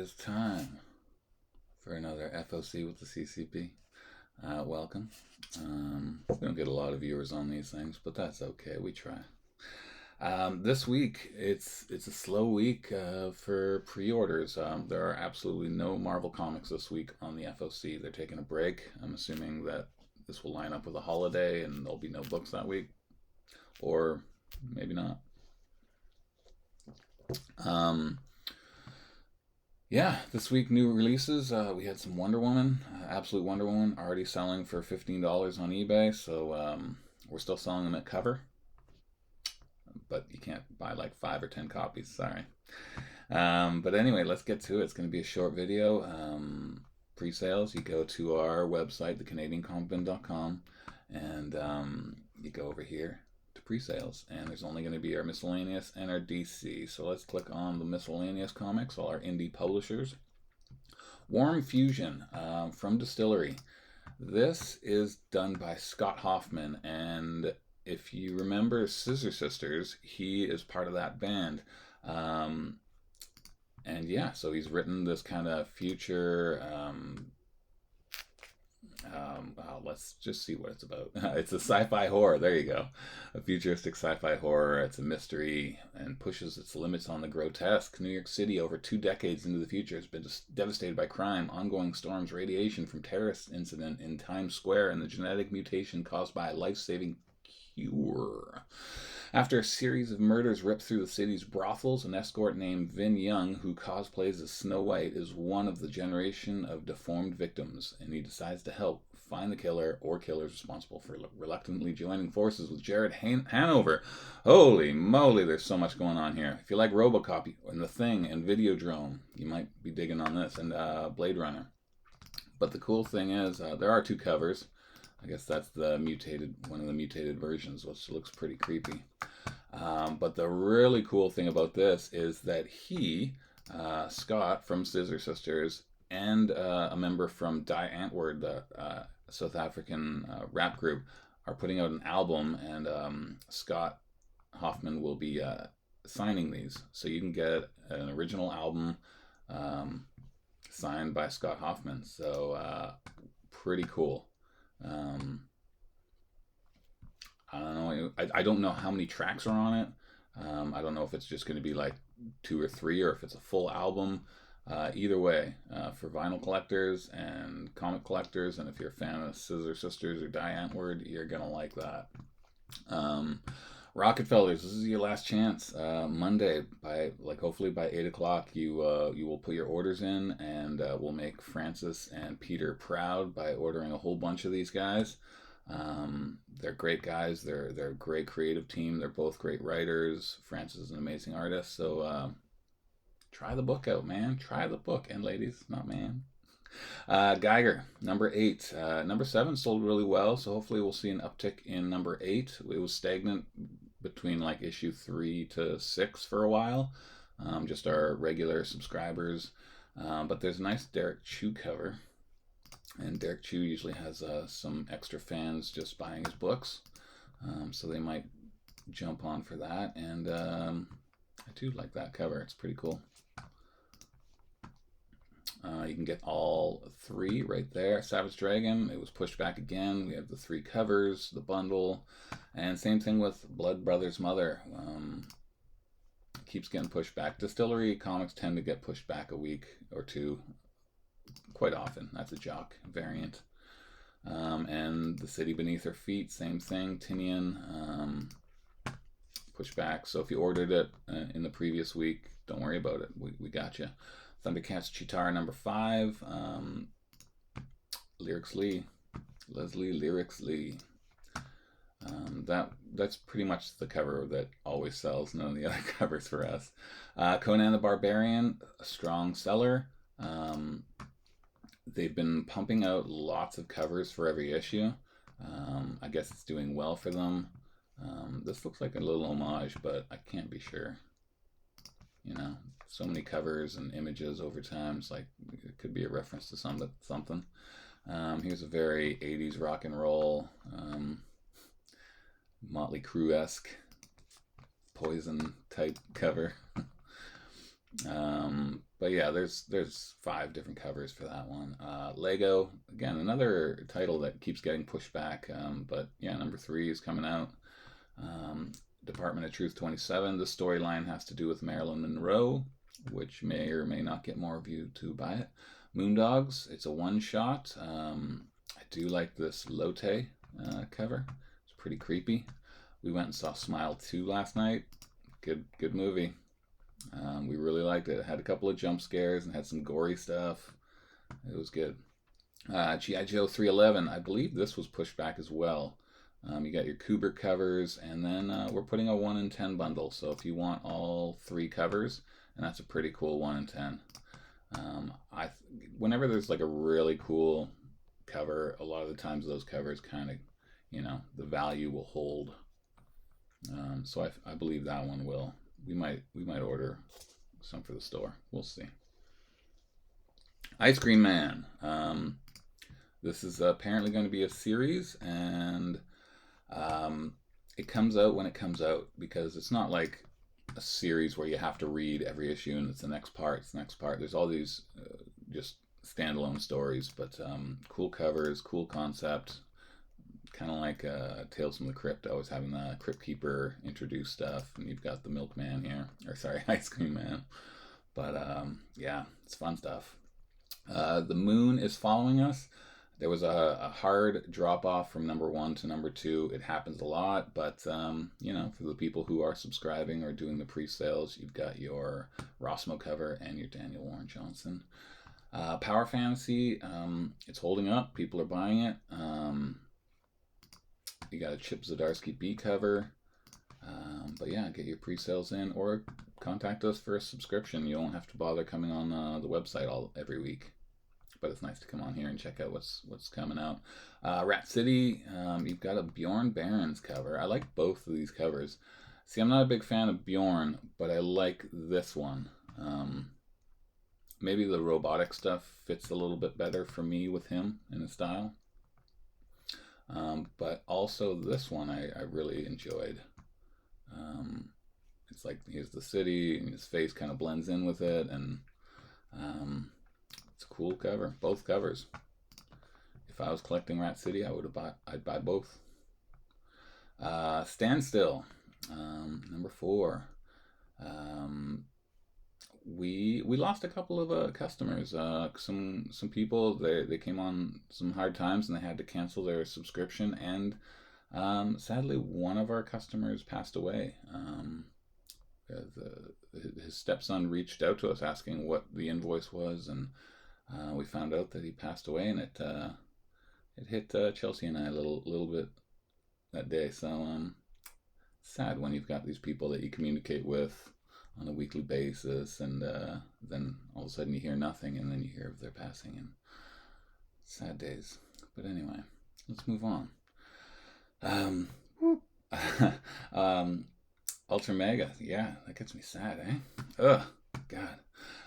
is time for another FOC with the CCB. Welcome. We don't get a lot of viewers on these things, but that's okay. We try. This week, it's a slow week for pre-orders. There are absolutely no Marvel comics this week on the FOC. They're taking a break. I'm assuming that this will line up with a holiday and there'll be no books that week, or maybe not. Yeah, this week new releases. We had some Wonder Woman, Absolute Wonder Woman, already selling for $15 on eBay. So we're still selling them at cover, but you can't buy like 5 or 10 copies. Sorry. But anyway, let's get to it. It's going to be a short video. Pre-sales. You go to our website, thecanadiancomicbin.com, and you go over here to pre-sales, and there's only going to be our miscellaneous and our DC. So let's click on the miscellaneous comics, all our indie publishers. Warm Fusion from Distillery. This is done by Scott Hoffman, and if you remember Scissor Sisters, he is part of that band. And yeah, so he's written this kind of future. Let's just see what it's about. It's a sci-fi horror. There you go. A futuristic sci-fi horror. It's a mystery and pushes its limits on the grotesque. New York City, over 2 decades into the future, has been devastated by crime, ongoing storms, radiation from terrorist incident in Times Square, and the genetic mutation caused by a life-saving cure. After a series of murders rip through the city's brothels, an escort named Vin Young, who cosplays as Snow White, is one of the generation of deformed victims, and he decides to help find the killer or killers responsible for reluctantly joining forces with Jared Hanover. Holy moly, there's so much going on here. If you like RoboCop and The Thing and Videodrome, you might be digging on this, and Blade Runner. But the cool thing is, there are 2 covers. I guess that's one of the mutated versions, which looks pretty creepy. But the really cool thing about this is that Scott from Scissor Sisters, and a member from Die Antwoord, the South African rap group, are putting out an album, and Scott Hoffman will be signing these. So you can get an original album signed by Scott Hoffman. So pretty cool. I don't know. I don't know how many tracks are on it. I don't know if it's just going to be like 2 or 3, or if it's a full album. Either way, for vinyl collectors and comic collectors, and if you're a fan of Scissor Sisters or Die Antwoord, you're gonna like that. Rockefellers, this is your last chance. Monday, hopefully by 8 o'clock, you will put your orders in, and we'll make Francis and Peter proud by ordering a whole bunch of these guys. They're great guys. They're a great creative team. They're both great writers. Francis is an amazing artist. So try the book out, man. Try the book, and ladies, not man. Geiger, number 8. Number 7 sold really well, so hopefully we'll see an uptick in number 8. It was stagnant between like issue 3 to 6 for a while, just our regular subscribers. But there's a nice Derek Chew cover, and Derek Chew usually has some extra fans just buying his books, so they might jump on for that. And I do like that cover. It's pretty cool. You can get all 3 right there. Savage Dragon, it was pushed back again. We have the 3 covers, the bundle, and same thing with Blood Brothers Mother. Keeps getting pushed back. Distillery comics tend to get pushed back a week or 2 quite often. That's a Jock variant. And The City Beneath Her Feet, same thing. Tinian, pushed back. So if you ordered it in the previous week, don't worry about it. We got you. Thundercats Chitara number 5. Leslie Lyrics Lee. That's pretty much the cover that always sells. None of the other covers for us. Conan the Barbarian, a strong seller. They've been pumping out lots of covers for every issue. I guess it's doing well for them. This looks like a little homage, but I can't be sure. So many covers and images over time. It's like it could be a reference to something. Here's a very 80s rock and roll, Motley Crue-esque Poison type cover. But yeah, there's 5 different covers for that one. Lego, again, another title that keeps getting pushed back. But yeah, number 3 is coming out. Um, Department of Truth 27. The storyline has to do with Marilyn Monroe, which may or may not get more of you to buy it. Moondogs, it's a one-shot. I do like this Lotte cover. It's pretty creepy. We went and saw Smile 2 last night. Good movie. We really liked it. It had a couple of jump scares and had some gory stuff. It was good. G.I. Joe 311. I believe this was pushed back as well. You got your Kubert covers, and then we're putting a 1 in 10 bundle. So if you want all 3 covers, and that's a pretty cool 1 in 10. Whenever there's like a really cool cover, a lot of the times those covers kind of, the value will hold. So I believe that one will. We might order some for the store. We'll see. Ice Cream Man. This is apparently going to be a series, and it comes out when it comes out, because it's not like a series where you have to read every issue and it's the next part. There's all these just standalone stories, but cool covers, cool concept. Kind of like Tales from the Crypt, always having the Crypt Keeper introduce stuff, and you've got the Milkman here, or sorry, Ice Cream Man. But yeah, it's fun stuff. The Moon is following us. There was a hard drop off from number 1 to number 2. It happens a lot, but for the people who are subscribing or doing the pre-sales, you've got your Rossmo cover and your Daniel Warren Johnson. Power Fantasy, it's holding up. People are buying it. You got a Chip Zdarsky B cover. But yeah, get your pre-sales in, or contact us for a subscription. You don't have to bother coming on the website every week. But it's nice to come on here and check out what's coming out. Rat City, you've got a Bjorn Barons cover. I like both of these covers. See, I'm not a big fan of Bjorn, but I like this one. Maybe the robotic stuff fits a little bit better for me with him and his style. But also this one I really enjoyed. It's like here's the city, and his face kind of blends in with it, and it's a cool cover. Both covers. If I was collecting Rat City, I'd buy both. Standstill, number 4. We lost a couple of customers. Some people they came on some hard times and they had to cancel their subscription, and sadly one of our customers passed away. His stepson reached out to us asking what the invoice was, and we found out that he passed away, and it hit Chelsea and I a little bit that day. So sad when you've got these people that you communicate with on a weekly basis, and then all of a sudden you hear nothing, and then you hear of their passing, and sad days. But anyway, let's move on. Ultra Mega, yeah, that gets me sad, eh? Ugh, God.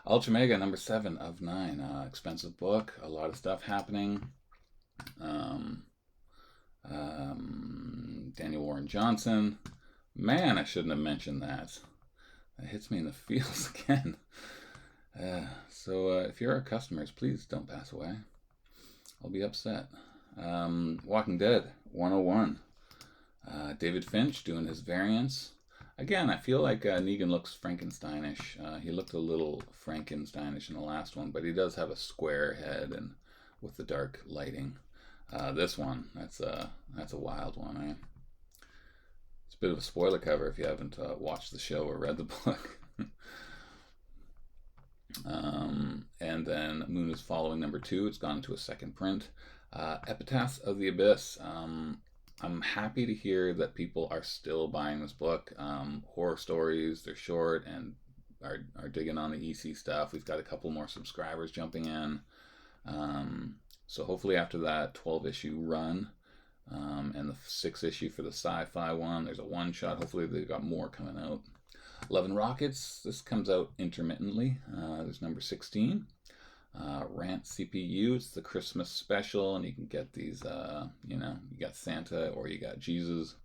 Ultra Mega, number 7 of 9. Expensive book, a lot of stuff happening. Daniel Warren Johnson. Man, I shouldn't have mentioned that. That hits me in the feels again. So if you're our customers, please don't pass away. I'll be upset. Walking Dead 101. David Finch doing his variants. Again, I feel like Negan looks Frankensteinish. He looked a little Frankensteinish in the last one, but he does have a square head and with the dark lighting. This one, that's a wild one, eh? It's a bit of a spoiler cover if you haven't watched the show or read the book. And then Moon is following number 2. It's gone into a second print. Epitaphs of the Abyss. I'm happy to hear that people are still buying this book. Horror stories, they're short and are digging on the EC stuff. We've got a couple more subscribers jumping in. So hopefully after that 12-issue run, and the 6th issue for the sci-fi one, there's a one-shot. Hopefully they've got more coming out. Love and Rockets, this comes out intermittently. There's number 16. Rant CPU, it's the Christmas special, and you can get these, you got Santa or you got Jesus.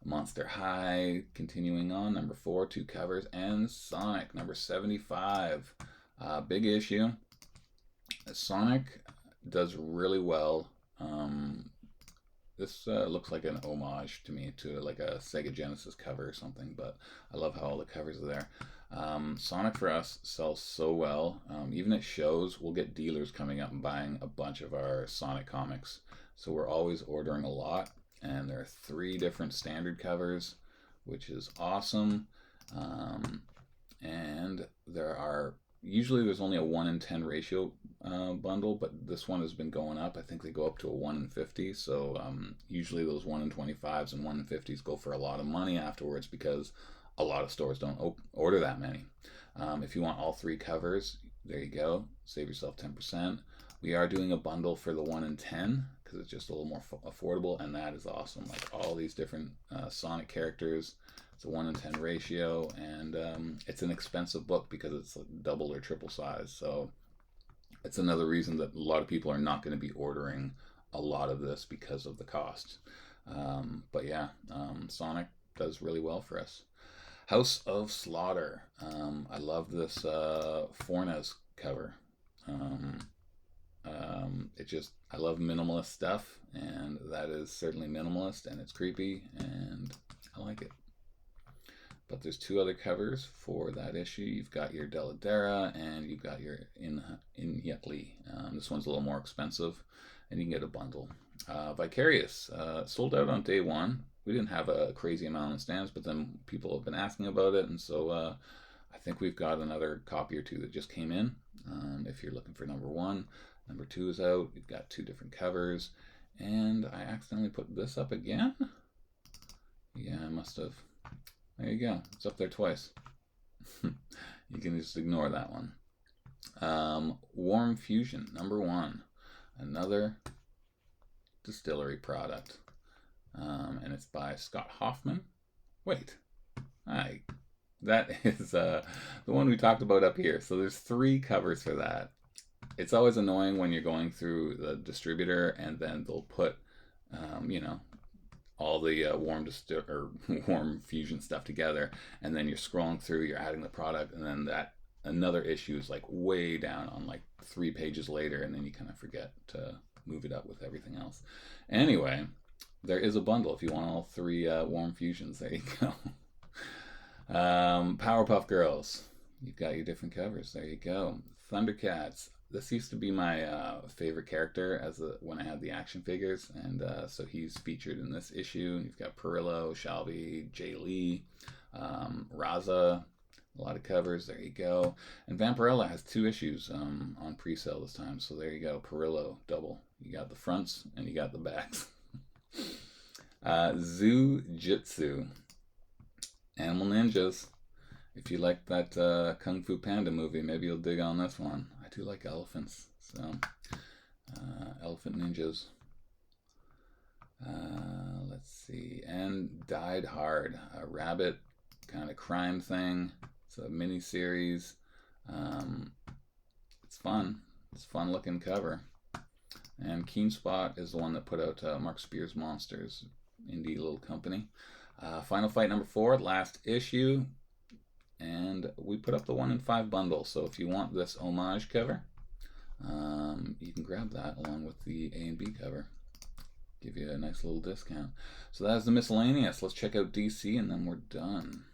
Monster High, continuing on, number 4, 2 covers, and Sonic, number 75. Big issue. Sonic does really well. This looks like an homage to me to like a Sega Genesis cover or something, but I love how all the covers are there. Sonic for us sells so well. Even at shows, we'll get dealers coming up and buying a bunch of our Sonic comics. So we're always ordering a lot, and there are 3 different standard covers, which is awesome. And there's only a 1 in 10 ratio bundle, but this one has been going up. I think they go up to a 1 in 50. So usually those 1 in 25s and 1 in 50s go for a lot of money afterwards because a lot of stores don't order that many. If you want all 3 covers, there you go. Save yourself 10%. We are doing a bundle for the 1 in 10 because it's just a little more affordable, and that is awesome. Like all these different Sonic characters. It's a 1 in 10 ratio, and it's an expensive book because it's like double or triple size. So it's another reason that a lot of people are not going to be ordering a lot of this because of the cost. But yeah, Sonic does really well for us. House of Slaughter. I love this Fornes cover. I love minimalist stuff, and that is certainly minimalist, and it's creepy, and I like it. But there's 2 other covers for that issue. You've got your Deladera and you've got your Inyekli. This one's a little more expensive, and you can get a bundle. Vicarious sold out on day 1. We didn't have a crazy amount in stands, but then people have been asking about it, and so I think we've got another copy or 2 that just came in. If you're looking for number 1, number 2 is out. We've got 2 different covers, and I accidentally put this up again. Yeah, I must have. There you go. It's up there twice. You can just ignore that one. Warm Fusion, number 1. Another distillery product. And it's by Scott Hoffman. Wait. That is the one we talked about up here. So there's 3 covers for that. It's always annoying when you're going through the distributor and then they'll put, all the warm fusion stuff together, and then you're scrolling through, you're adding the product, and then that another issue is like way down on like 3 pages later, and then you kind of forget to move it up with everything else. Anyway, there is a bundle if you want all 3 warm fusions. There you go. Powerpuff Girls. You've got your different covers. There you go. Thundercats. This used to be my favorite character when I had the action figures, and so he's featured in this issue. And you've got Perillo, Shalby, Jay Lee, Raza, a lot of covers. There you go. And Vampirella has 2 issues on pre-sale this time, so there you go. Perillo double. You got the fronts and you got the backs. Zoo Jitsu, Animal Ninjas. If you like that Kung Fu Panda movie, maybe you'll dig on this one. I do like elephants, so Elephant Ninjas. Let's see, and Died Hard, a rabbit kind of crime thing. It's a mini series. It's fun. It's a fun looking cover. And Keen Spot is the one that put out Mark Spears Monsters, indie little company. Final Fight number 4, last issue. And we put up the 1 in 5 bundle. So if you want this homage cover, you can grab that along with the A and B cover. Give you a nice little discount. So that's the miscellaneous. Let's check out DC and then we're done.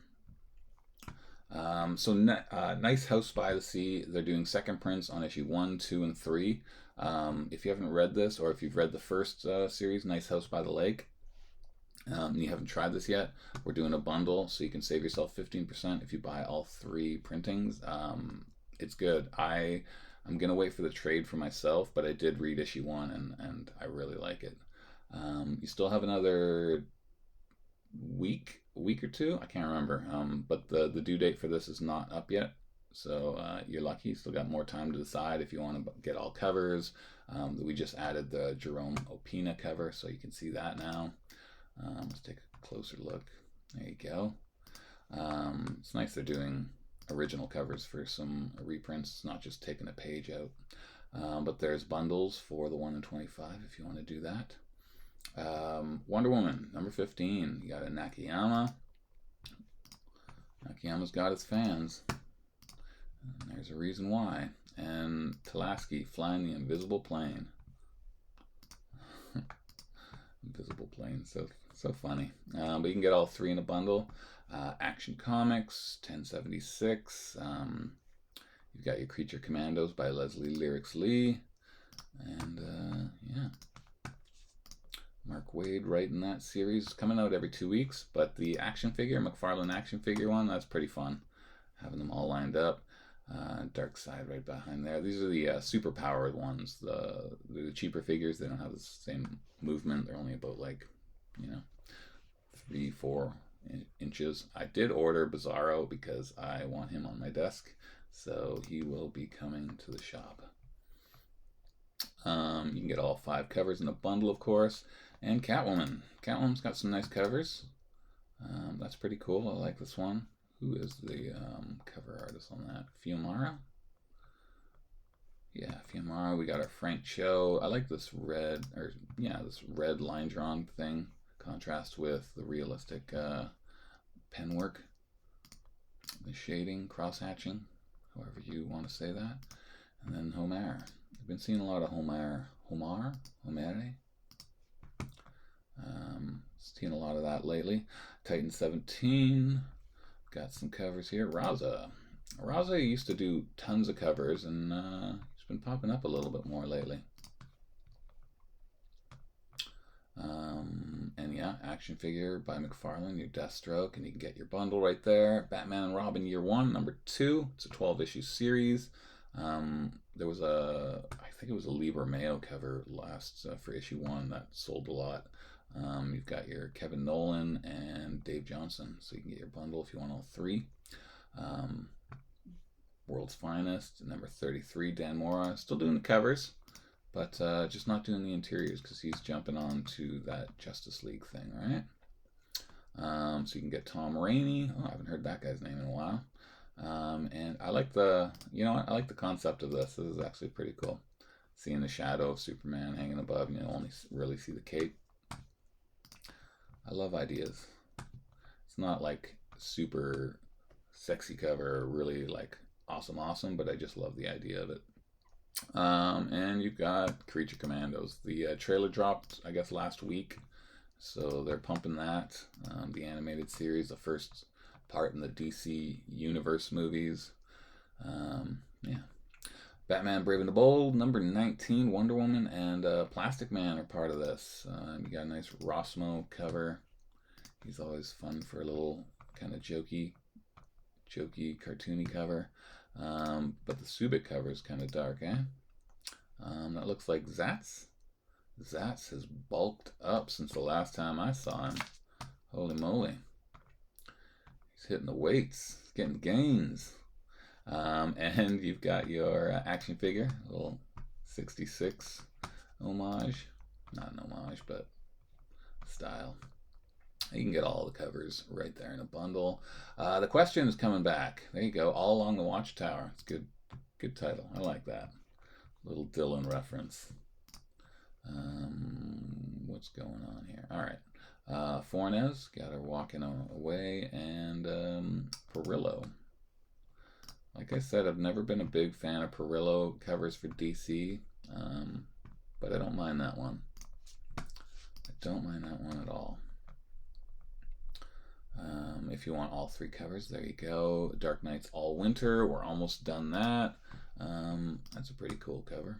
Nice House by the Sea. They're doing second prints on issue 1, 2, and 3. If you haven't read this, or if you've read the first series, Nice House by the Lake, you haven't tried this yet, we're doing a bundle, so you can save yourself 15% if you buy all 3 printings. It's good. I'm going to wait for the trade for myself, but I did read issue 1, and I really like it. You still have another week or 2, I can't remember, but the due date for this is not up yet, so you're lucky. You still got more time to decide if you want to get all covers. We just added the Jerome Opina cover, so you can see that now. Let's take a closer look. There you go. It's nice they're doing original covers for some reprints. It's not just taking a page out. But there's bundles for the 1 in 25 if you want to do that. Wonder Woman number 15. You got a Nakayama. Nakayama's got his fans. And there's a reason why. And Tulaski flying the invisible plane. Invisible plane, so funny. But you can get all three in a bundle. Action Comics, 1076. You've got your Creature Commandos by Leslie Lyrics Lee. And yeah. Mark Waid writing that series. Coming out every 2 weeks. But the action figure, McFarlane action figure one, that's pretty fun. Having them all lined up. Dark Side right behind there. These are the super powered ones. The cheaper figures, they don't have the same movement. They're only about 3-4 inches. I did order Bizarro because I want him on my desk, so he will be coming to the shop. You can get all 5 covers in a bundle, of course. And Catwoman. Catwoman's got some nice covers. That's pretty cool. I like this one. Who is the cover artist on that? Fiumara? Yeah, Fiumara. We got our Frank Cho. I like this red line drawn thing. Contrast with the realistic pen work. The shading, cross hatching, however you want to say that. And then Homer. I've been seeing a lot of Homer. Seen a lot of that lately. Titan 17. Got some covers here. Raza used to do tons of covers, and he's been popping up a little bit more lately. And yeah, action figure by McFarlane, your Deathstroke, and you can get your bundle right there. Batman and Robin Year 1, number 2. It's a 12-issue series. There was I think it was a Liber Mayo cover last for issue 1 that sold a lot. You've got your Kevin Nolan and Dave Johnson, so you can get your bundle if you want all 3. World's Finest, number 33, Dan Mora, still doing the covers, but just not doing the interiors because he's jumping on to that Justice League thing, right? So you can get Tom Rainey. Oh, I haven't heard that guy's name in a while. And I like I like the concept of this. This is actually pretty cool. Seeing the shadow of Superman hanging above, and you only really see the cape. I love ideas. It's not like super sexy cover or really like awesome, but I just love the idea of it. And you've got Creature Commandos. The trailer dropped, I guess, last week, so they're pumping that. The animated series, the first part in the DC Universe movies. Yeah. Batman Brave and the Bold, number 19, Wonder Woman, and Plastic Man are part of this. You got a nice Rossmo cover. He's always fun for a little kind of jokey, cartoony cover. But the Subic cover is kind of dark, eh? That looks like Zatz. Zatz has bulked up since the last time I saw him. Holy moly. He's hitting the weights. He's getting gains. And you've got your action figure, a little 66 homage. Not an homage, but style. You can get all the covers right there in a bundle. The Question is coming back. There you go, All Along the Watchtower. It's good title. I like that. Little Dylan reference. What's going on here? All right. Fornes, got her walking away, and Perillo. Like I said, I've never been a big fan of Perillo covers for DC, but I don't mind that one. I don't mind that one at all. If you want all 3 covers, there you go. Dark Knights All Winter, we're almost done that. That's a pretty cool cover.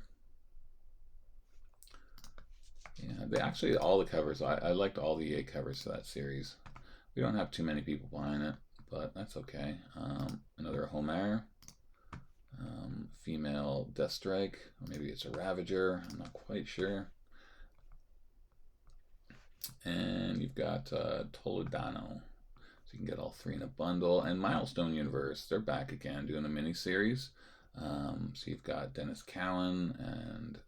Yeah, all the covers, I liked all the 8 covers for that series. We don't have too many people buying it, but that's okay. Another Homer, female Deathstrike, or maybe it's a Ravager, I'm not quite sure. And you've got Toledano, so you can get all 3 in a bundle. And Milestone Universe, they're back again doing a mini-series. So you've got Dennis Cowan and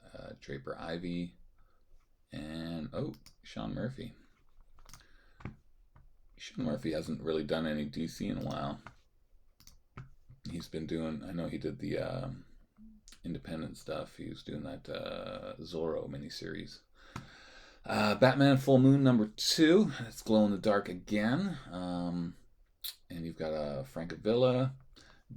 Draper Ivy, and Sean Murphy. Sean Murphy hasn't really done any DC in a while. He's been doing, I know he did the independent stuff. He was doing that Zorro miniseries. Batman Full Moon number 2. It's glow in the dark again. And you've got Francavilla.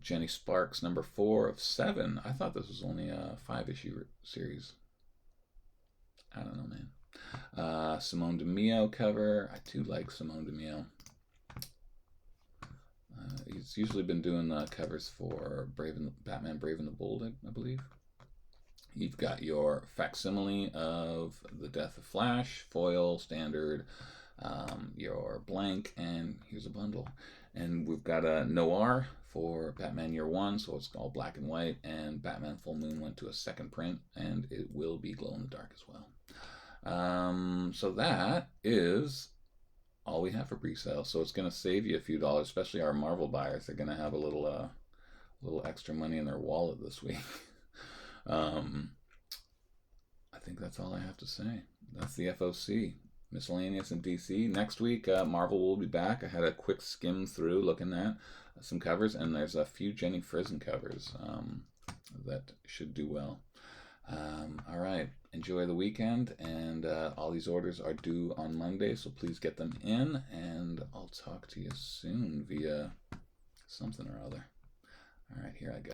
Jenny Sparks, number 4 of 7. I thought this was only a 5-issue series. I don't know, man. Simone DeMeo cover. I do like Simone DeMeo. He's usually been doing covers for Batman Brave and the Bold, I believe. You've got your facsimile of The Death of Flash, foil, standard, your blank, and here's a bundle. And we've got a noir for Batman Year 1, so it's all black and white, and Batman Full Moon went to a second print, and it will be glow in the dark as well. So that is all we have for pre-sale. So it's going to save you a few dollars, especially our Marvel buyers. They're going to have a little extra money in their wallet this week. I think that's all I have to say. That's the FOC. Miscellaneous in DC. Next week, Marvel will be back. I had a quick skim through looking at some covers, and there's a few Jenny Frison covers that should do well. All right. Enjoy the weekend, and all these orders are due on Monday, so please get them in, and I'll talk to you soon via something or other. All right, here I go.